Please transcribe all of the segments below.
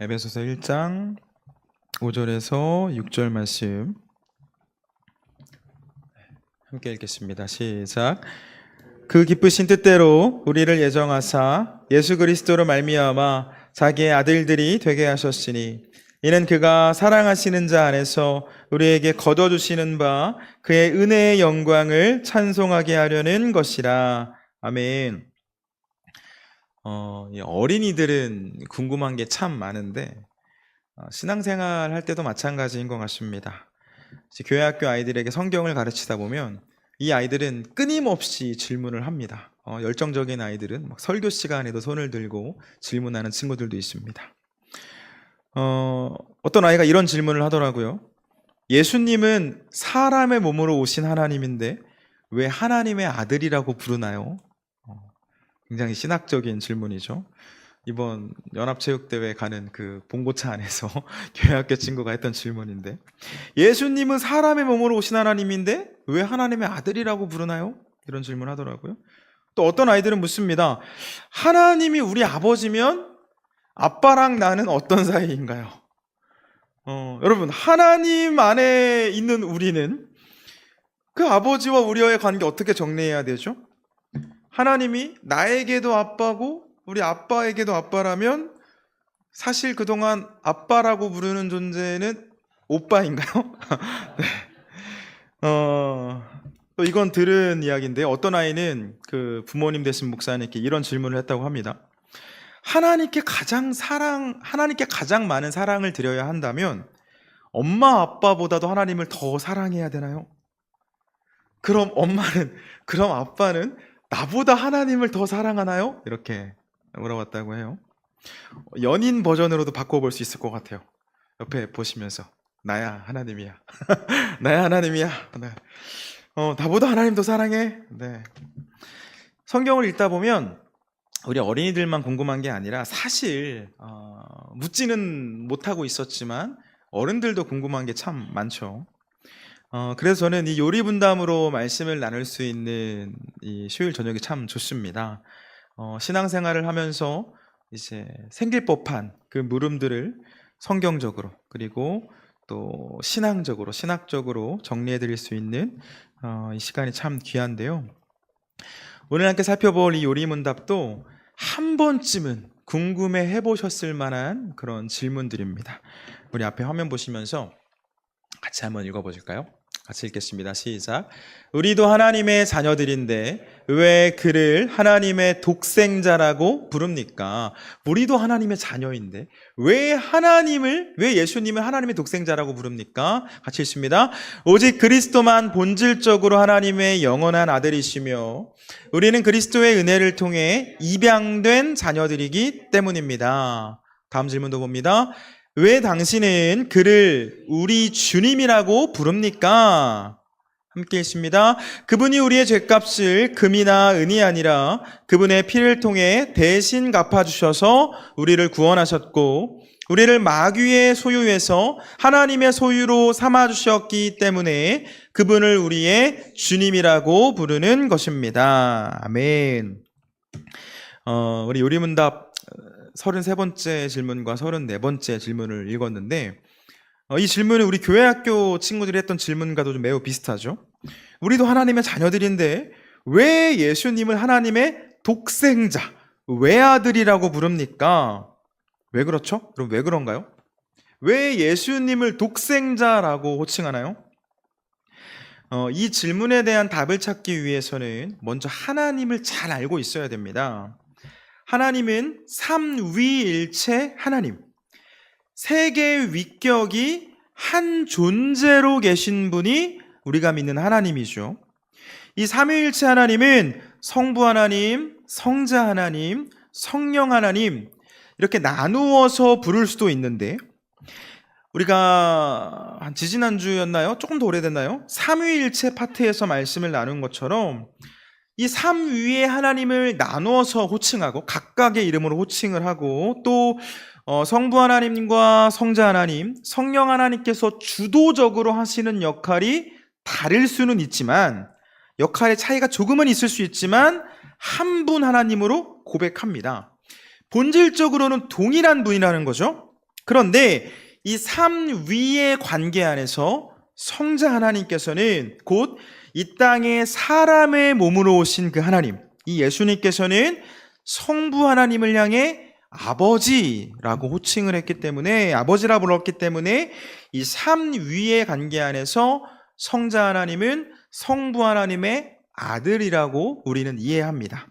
에베소서 1장 5절에서 6절 말씀 함께 읽겠습니다. 시작. 그 기쁘신 뜻대로 우리를 예정하사 예수 그리스도로 말미암아 자기의 아들들이 되게 하셨으니 이는 그가 사랑하시는 자 안에서 우리에게 거둬주시는 바 그의 은혜의 영광을 찬송하게 하려는 것이라. 아멘. 어린이들은 궁금한 게 참 많은데 신앙생활 할 때도 마찬가지인 것 같습니다. 교회 학교 아이들에게 성경을 가르치다 보면 이 아이들은 끊임없이 질문을 합니다. 열정적인 아이들은 막 설교 시간에도 손을 들고 질문하는 친구들도 있습니다. 어떤 아이가 이런 질문을 하더라고요. 예수님은 사람의 몸으로 오신 하나님인데 왜 하나님의 아들이라고 부르나요? 굉장히 신학적인 질문이죠. 이번 연합체육대회 가는 그 봉고차 안에서 교회학교 친구가 했던 질문인데, 예수님은 사람의 몸으로 오신 하나님인데 왜 하나님의 아들이라고 부르나요? 이런 질문 하더라고요. 또 어떤 아이들은 묻습니다. 하나님이 우리 아버지면 아빠랑 나는 어떤 사이인가요? 여러분, 하나님 안에 있는 우리는 그 아버지와 우리와의 관계 어떻게 정리해야 되죠? 하나님이 나에게도 아빠고 우리 아빠에게도 아빠라면 사실 그동안 아빠라고 부르는 존재는 오빠인가요? 네. 또 이건 들은 이야기인데 어떤 아이는 그 부모님 되신 목사님께 이런 질문을 했다고 합니다. 하나님께 가장 많은 사랑을 드려야 한다면 엄마 아빠보다도 하나님을 더 사랑해야 되나요? 그럼 아빠는 나보다 하나님을 더 사랑하나요? 이렇게 물어봤다고 해요. 연인 버전으로도 바꿔볼 수 있을 것 같아요. 옆에 보시면서 나야 하나님이야. 나야 하나님이야. 네. 나보다 하나님 더 사랑해. 네. 성경을 읽다 보면 우리 어린이들만 궁금한 게 아니라 사실 묻지는 못하고 있었지만 어른들도 궁금한 게 참 많죠. 그래서 저는 이 요리분담으로 말씀을 나눌 수 있는 이 수요일 저녁이 참 좋습니다. 신앙생활을 하면서 이제 생길 법한 그 물음들을 성경적으로 그리고 또 신학적으로 정리해 드릴 수 있는 이 시간이 참 귀한데요. 오늘 함께 살펴볼 이 요리문답도 한 번쯤은 궁금해 해보셨을 만한 그런 질문들입니다. 우리 앞에 화면 보시면서 같이 한번 읽어보실까요? 같이 읽겠습니다. 시작. 우리도 하나님의 자녀들인데 왜 그를 하나님의 독생자라고 부릅니까? 우리도 하나님의 자녀인데 왜 예수님을 하나님의 독생자라고 부릅니까? 같이 읽습니다. 오직 그리스도만 본질적으로 하나님의 영원한 아들이시며 우리는 그리스도의 은혜를 통해 입양된 자녀들이기 때문입니다. 다음 질문도 봅니다. 왜 당신은 그를 우리 주님이라고 부릅니까? 함께 읽습니다. 그분이 우리의 죄값을 금이나 은이 아니라 그분의 피를 통해 대신 갚아주셔서 우리를 구원하셨고 우리를 마귀의 소유에서 하나님의 소유로 삼아주셨기 때문에 그분을 우리의 주님이라고 부르는 것입니다. 아멘. 우리 요리문답 33번째 질문과 34번째 질문을 읽었는데 이 질문은 우리 교회학교 친구들이 했던 질문과도 좀 매우 비슷하죠. 우리도 하나님의 자녀들인데 왜 예수님을 하나님의 독생자, 외아들이라고 부릅니까? 왜 그렇죠? 그럼 왜 그런가요? 왜 예수님을 독생자라고 호칭하나요? 이 질문에 대한 답을 찾기 위해서는 먼저 하나님을 잘 알고 있어야 됩니다. 하나님은 삼위일체 하나님, 세계의 위격이 한 존재로 계신 분이 우리가 믿는 하나님이죠. 이 삼위일체 하나님은 성부 하나님, 성자 하나님, 성령 하나님 이렇게 나누어서 부를 수도 있는데 우리가 한 지지난주였나요? 조금 더 오래됐나요? 삼위일체 파트에서 말씀을 나눈 것처럼 이 삼위의 하나님을 나누어서 호칭하고 각각의 이름으로 호칭을 하고 또 성부 하나님과 성자 하나님, 성령 하나님께서 주도적으로 하시는 역할이 다를 수는 있지만 역할의 차이가 조금은 있을 수 있지만 한 분 하나님으로 고백합니다. 본질적으로는 동일한 분이라는 거죠. 그런데 이 삶 위의 관계 안에서 성자 하나님께서는 곧 이 땅에 사람의 몸으로 오신 그 하나님, 이 예수님께서는 성부 하나님을 향해 아버지라고 호칭을 했기 때문에, 아버지라 불렀기 때문에 이 삶 위의 관계 안에서 성자 하나님은 성부 하나님의 아들이라고 우리는 이해합니다.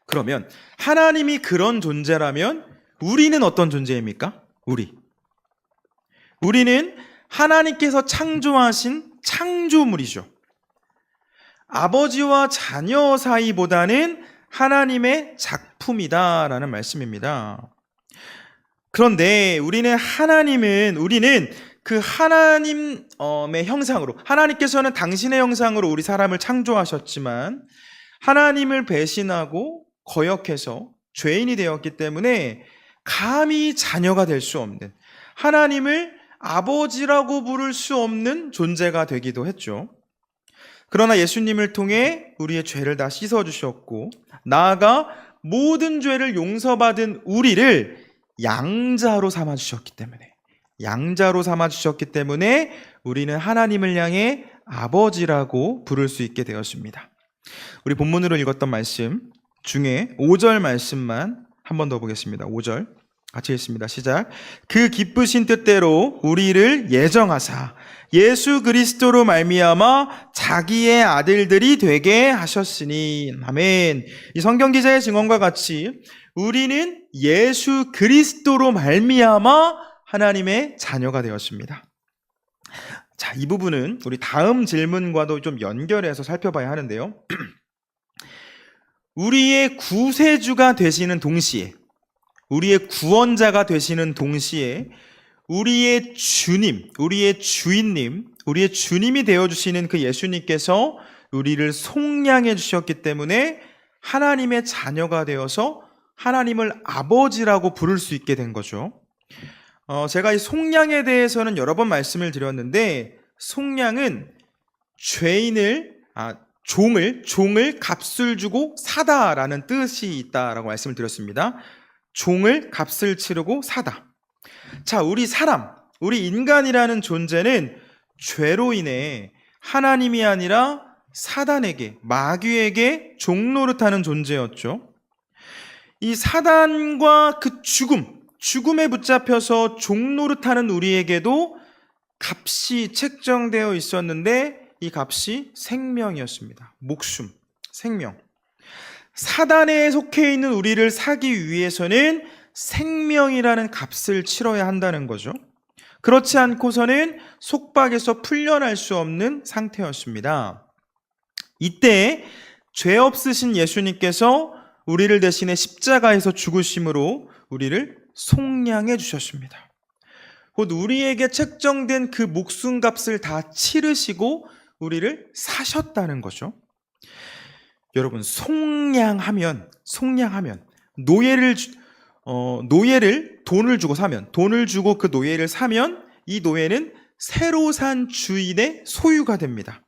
그러면 하나님이 그런 존재라면 우리는 어떤 존재입니까? 우리는 하나님께서 창조하신 창조물이죠. 아버지와 자녀 사이보다는 하나님의 작품이다라는 말씀입니다. 그런데 우리는 그 하나님의 형상으로, 하나님께서는 당신의 형상으로 우리 사람을 창조하셨지만 하나님을 배신하고 거역해서 죄인이 되었기 때문에 감히 자녀가 될 수 없는, 하나님을 아버지라고 부를 수 없는 존재가 되기도 했죠. 그러나 예수님을 통해 우리의 죄를 다 씻어주셨고, 나아가 모든 죄를 용서받은 우리를 양자로 삼아주셨기 때문에 우리는 하나님을 향해 아버지라고 부를 수 있게 되었습니다. 우리 본문으로 읽었던 말씀 중에 5절 말씀만 한 번 더 보겠습니다. 5절 같이 읽습니다. 시작. 그 기쁘신 뜻대로 우리를 예정하사 예수 그리스도로 말미암아 자기의 아들들이 되게 하셨으니. 아멘. 이 성경 기자의 증언과 같이 우리는 예수 그리스도로 말미암아 하나님의 자녀가 되었습니다. 자, 이 부분은 우리 다음 질문과도 좀 연결해서 살펴봐야 하는데요. 우리의 구세주가 되시는 동시에, 우리의 구원자가 되시는 동시에 우리의 주님, 우리의 주인님, 우리의 주님이 되어주시는 그 예수님께서 우리를 속량해 주셨기 때문에 하나님의 자녀가 되어서 하나님을 아버지라고 부를 수 있게 된 거죠. 제가 이 속량에 대해서는 여러 번 말씀을 드렸는데, 속량은 종을 값을 주고 사다라는 뜻이 있다라고 말씀을 드렸습니다. 종을 값을 치르고 사다. 자, 우리 인간이라는 존재는 죄로 인해 하나님이 아니라 사단에게, 마귀에게 종노릇하는 존재였죠. 이 사단과 그 죽음에 붙잡혀서 종노릇하는 우리에게도 값이 책정되어 있었는데, 이 값이 생명이었습니다. 목숨, 생명. 사단에 속해 있는 우리를 사기 위해서는 생명이라는 값을 치러야 한다는 거죠. 그렇지 않고서는 속박에서 풀려날 수 없는 상태였습니다. 이때 죄 없으신 예수님께서 우리를 대신해 십자가에서 죽으심으로 우리를 속량해 주셨습니다. 곧 우리에게 책정된 그 목숨값을 다 치르시고 우리를 사셨다는 거죠. 여러분, 속량하면 노예를 돈을 주고 그 노예를 사면 이 노예는 새로 산 주인의 소유가 됩니다.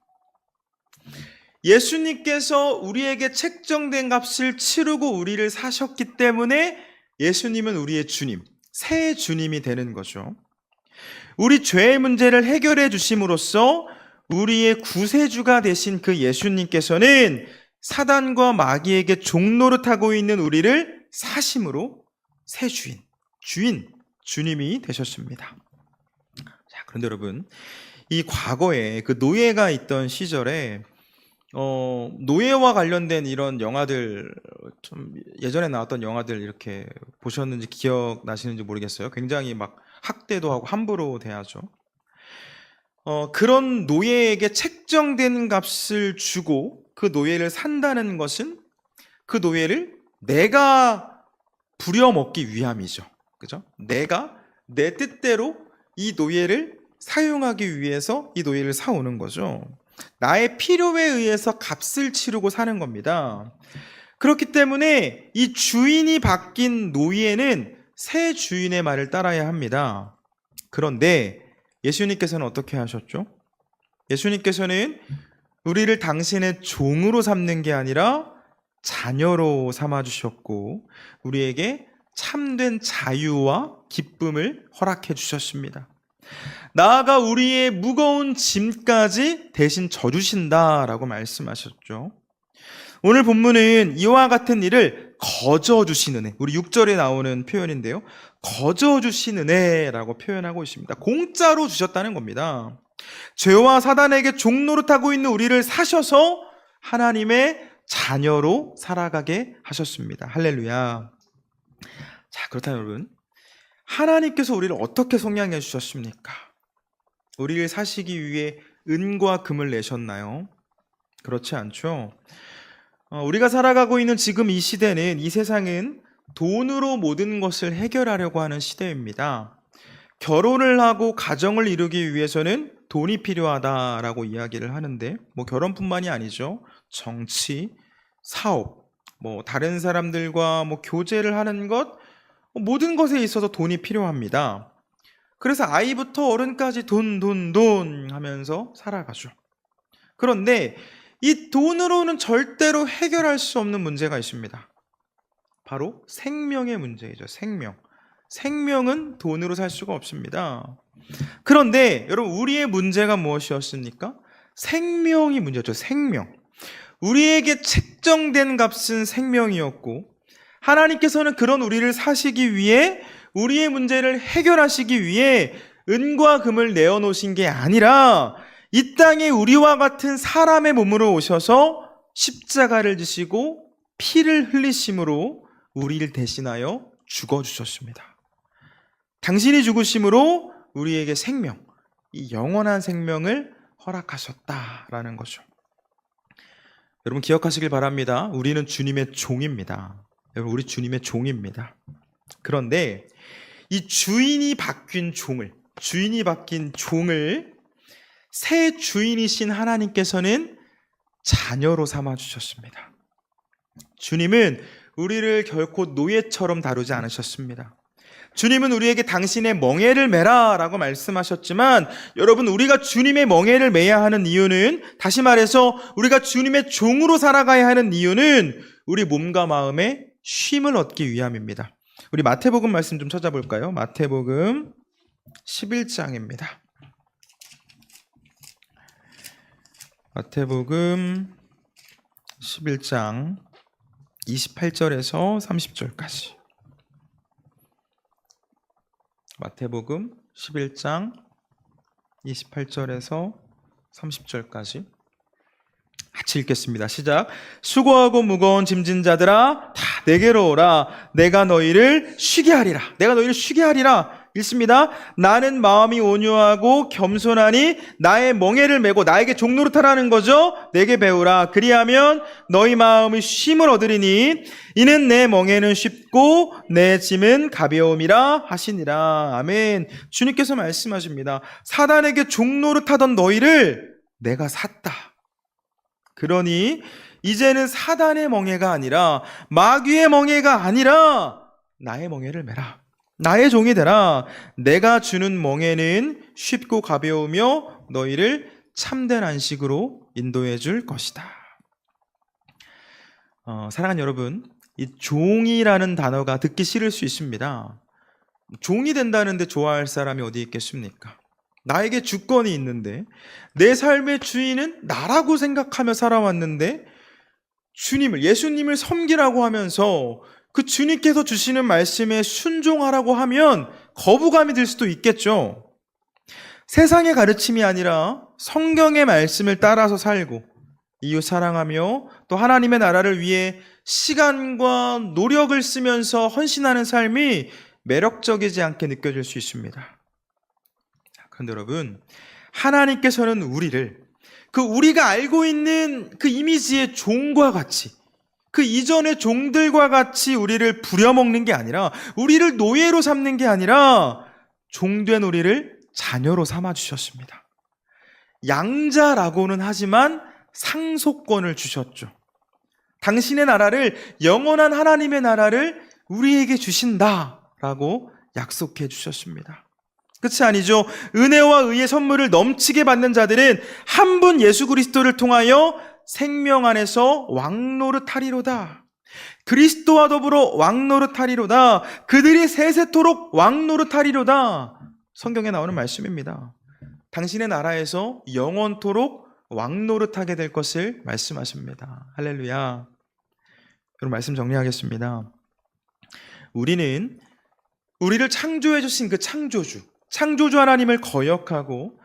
예수님께서 우리에게 책정된 값을 치르고 우리를 사셨기 때문에 예수님은 우리의 주님, 새 주님이 되는 거죠. 우리 죄의 문제를 해결해 주심으로써 우리의 구세주가 되신 그 예수님께서는 사단과 마귀에게 종노릇하고 있는 우리를 사심으로 새 주님이 되셨습니다. 자, 그런데 여러분, 이 과거에 그 노예가 있던 시절에 노예와 관련된 이런 영화들, 좀 예전에 나왔던 영화들 이렇게 보셨는지 기억나시는지 모르겠어요. 굉장히 막 학대도 하고 함부로 대하죠. 그런 노예에게 책정된 값을 주고 그 노예를 산다는 것은 그 노예를 내가 부려먹기 위함이죠. 그죠? 내가 내 뜻대로 이 노예를 사용하기 위해서 이 노예를 사오는 거죠. 나의 필요에 의해서 값을 치르고 사는 겁니다. 그렇기 때문에 이 주인이 바뀐 노예는 새 주인의 말을 따라야 합니다. 그런데 예수님께서는 어떻게 하셨죠? 예수님께서는 우리를 당신의 종으로 삼는 게 아니라 자녀로 삼아주셨고 우리에게 참된 자유와 기쁨을 허락해 주셨습니다. 나아가 우리의 무거운 짐까지 대신 져주신다라고 말씀하셨죠. 오늘 본문은 이와 같은 일을 거저주신 은혜, 우리 6절에 나오는 표현인데요. 거저주신 은혜라고 표현하고 있습니다. 공짜로 주셨다는 겁니다. 죄와 사단에게 종노릇하고 있는 우리를 사셔서 하나님의 자녀로 살아가게 하셨습니다. 할렐루야. 자, 그렇다면 여러분, 하나님께서 우리를 어떻게 속량해 주셨습니까? 우리를 사시기 위해 은과 금을 내셨나요? 그렇지 않죠. 우리가 살아가고 있는 지금 이 시대는, 이 세상은 돈으로 모든 것을 해결하려고 하는 시대입니다. 결혼을 하고 가정을 이루기 위해서는 돈이 필요하다라고 이야기를 하는데, 결혼뿐만이 아니죠. 정치, 사업, 다른 사람들과 교제를 하는 것, 모든 것에 있어서 돈이 필요합니다. 그래서 아이부터 어른까지 돈 하면서 살아가죠. 그런데 이 돈으로는 절대로 해결할 수 없는 문제가 있습니다. 바로 생명의 문제이죠. 생명은 돈으로 살 수가 없습니다. 그런데 여러분, 우리의 문제가 무엇이었습니까? 생명이 문제였죠. 우리에게 책정된 값은 생명이었고, 하나님께서는 그런 우리를 사시기 위해, 우리의 문제를 해결하시기 위해 은과 금을 내어놓으신 게 아니라 이 땅에 우리와 같은 사람의 몸으로 오셔서 십자가를 지시고 피를 흘리심으로 우리를 대신하여 죽어주셨습니다. 당신이 죽으심으로 우리에게 생명, 이 영원한 생명을 허락하셨다라는 거죠. 여러분, 기억하시길 바랍니다. 우리는 주님의 종입니다. 여러분, 우리 주님의 종입니다. 그런데 이 주인이 바뀐 종을 새 주인이신 하나님께서는 자녀로 삼아주셨습니다. 주님은 우리를 결코 노예처럼 다루지 않으셨습니다. 주님은 우리에게 당신의 멍에를 매라 라고 말씀하셨지만, 여러분, 우리가 주님의 멍에를 매야 하는 이유는, 다시 말해서 우리가 주님의 종으로 살아가야 하는 이유는 우리 몸과 마음에 쉼을 얻기 위함입니다. 우리 마태복음 말씀 좀 찾아볼까요? 마태복음 11장입니다. 마태복음 11장 28절에서 30절까지. 마태복음 11장 28절에서 30절까지 같이 읽겠습니다. 시작. 수고하고 무거운 짐진 자들아, 다 내게로 오라. 내가 너희를 쉬게 하리라. 읽습니다. 나는 마음이 온유하고 겸손하니 나의 멍에를 메고, 나에게 종노릇하라는 거죠. 내게 배우라. 그리하면 너희 마음의 쉼을 얻으리니 이는 내 멍에는 쉽고 내 짐은 가벼움이라 하시니라. 아멘. 주님께서 말씀하십니다. 사단에게 종노릇하던 너희를 내가 샀다. 그러니 이제는 사단의 멍에가 아니라, 마귀의 멍에가 아니라 나의 멍에를 메라. 나의 종이 되라. 내가 주는 멍에는 쉽고 가벼우며 너희를 참된 안식으로 인도해 줄 것이다. 사랑하는 여러분, 이 종이라는 단어가 듣기 싫을 수 있습니다. 종이 된다는데 좋아할 사람이 어디 있겠습니까? 나에게 주권이 있는데, 내 삶의 주인은 나라고 생각하며 살아왔는데, 예수님을 섬기라고 하면서 그 주님께서 주시는 말씀에 순종하라고 하면 거부감이 들 수도 있겠죠. 세상의 가르침이 아니라 성경의 말씀을 따라서 살고, 이웃 사랑하며 또 하나님의 나라를 위해 시간과 노력을 쓰면서 헌신하는 삶이 매력적이지 않게 느껴질 수 있습니다. 그런데 여러분, 하나님께서는 우리를 우리가 알고 있는 그 이미지의 종과 같이, 그 이전의 종들과 같이 우리를 부려먹는 게 아니라, 우리를 노예로 삼는 게 아니라 종된 우리를 자녀로 삼아주셨습니다. 양자라고는 하지만 상속권을 주셨죠. 당신의 나라를, 영원한 하나님의 나라를 우리에게 주신다라고 약속해 주셨습니다. 끝이 아니죠. 은혜와 의의 선물을 넘치게 받는 자들은 한 분 예수 그리스도를 통하여 생명 안에서 왕노릇하리로다. 그리스도와 더불어 왕노릇하리로다. 그들이 세세토록 왕노릇하리로다. 성경에 나오는 말씀입니다. 당신의 나라에서 영원토록 왕노릇하게 될 것을 말씀하십니다. 할렐루야. 여러분, 말씀 정리하겠습니다. 우리는 우리를 창조해 주신 그 창조주 하나님을 거역하고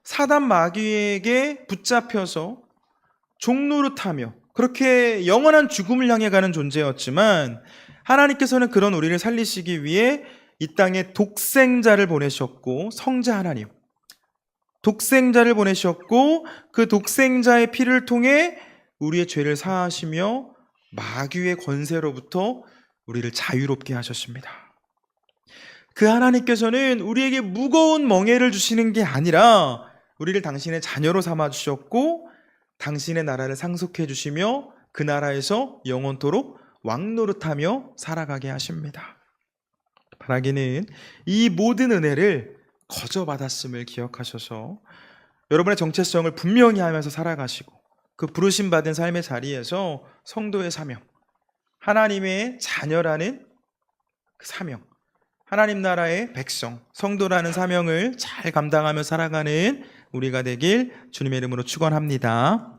사단 마귀에게 붙잡혀서 종노릇하며 그렇게 영원한 죽음을 향해 가는 존재였지만, 하나님께서는 그런 우리를 살리시기 위해 이 땅에 독생자를 보내셨고, 성자 하나님 독생자를 보내셨고, 그 독생자의 피를 통해 우리의 죄를 사하시며 마귀의 권세로부터 우리를 자유롭게 하셨습니다. 그 하나님께서는 우리에게 무거운 멍에를 주시는 게 아니라 우리를 당신의 자녀로 삼아 주셨고, 당신의 나라를 상속해 주시며 그 나라에서 영원토록 왕노릇하며 살아가게 하십니다. 바라기는 이 모든 은혜를 거저 받았음을 기억하셔서 여러분의 정체성을 분명히 하면서 살아가시고, 그 부르심 받은 삶의 자리에서 성도의 사명, 하나님의 자녀라는 그 사명, 하나님 나라의 백성, 성도라는 사명을 잘 감당하며 살아가는 우리가 되길 주님의 이름으로 축원합니다.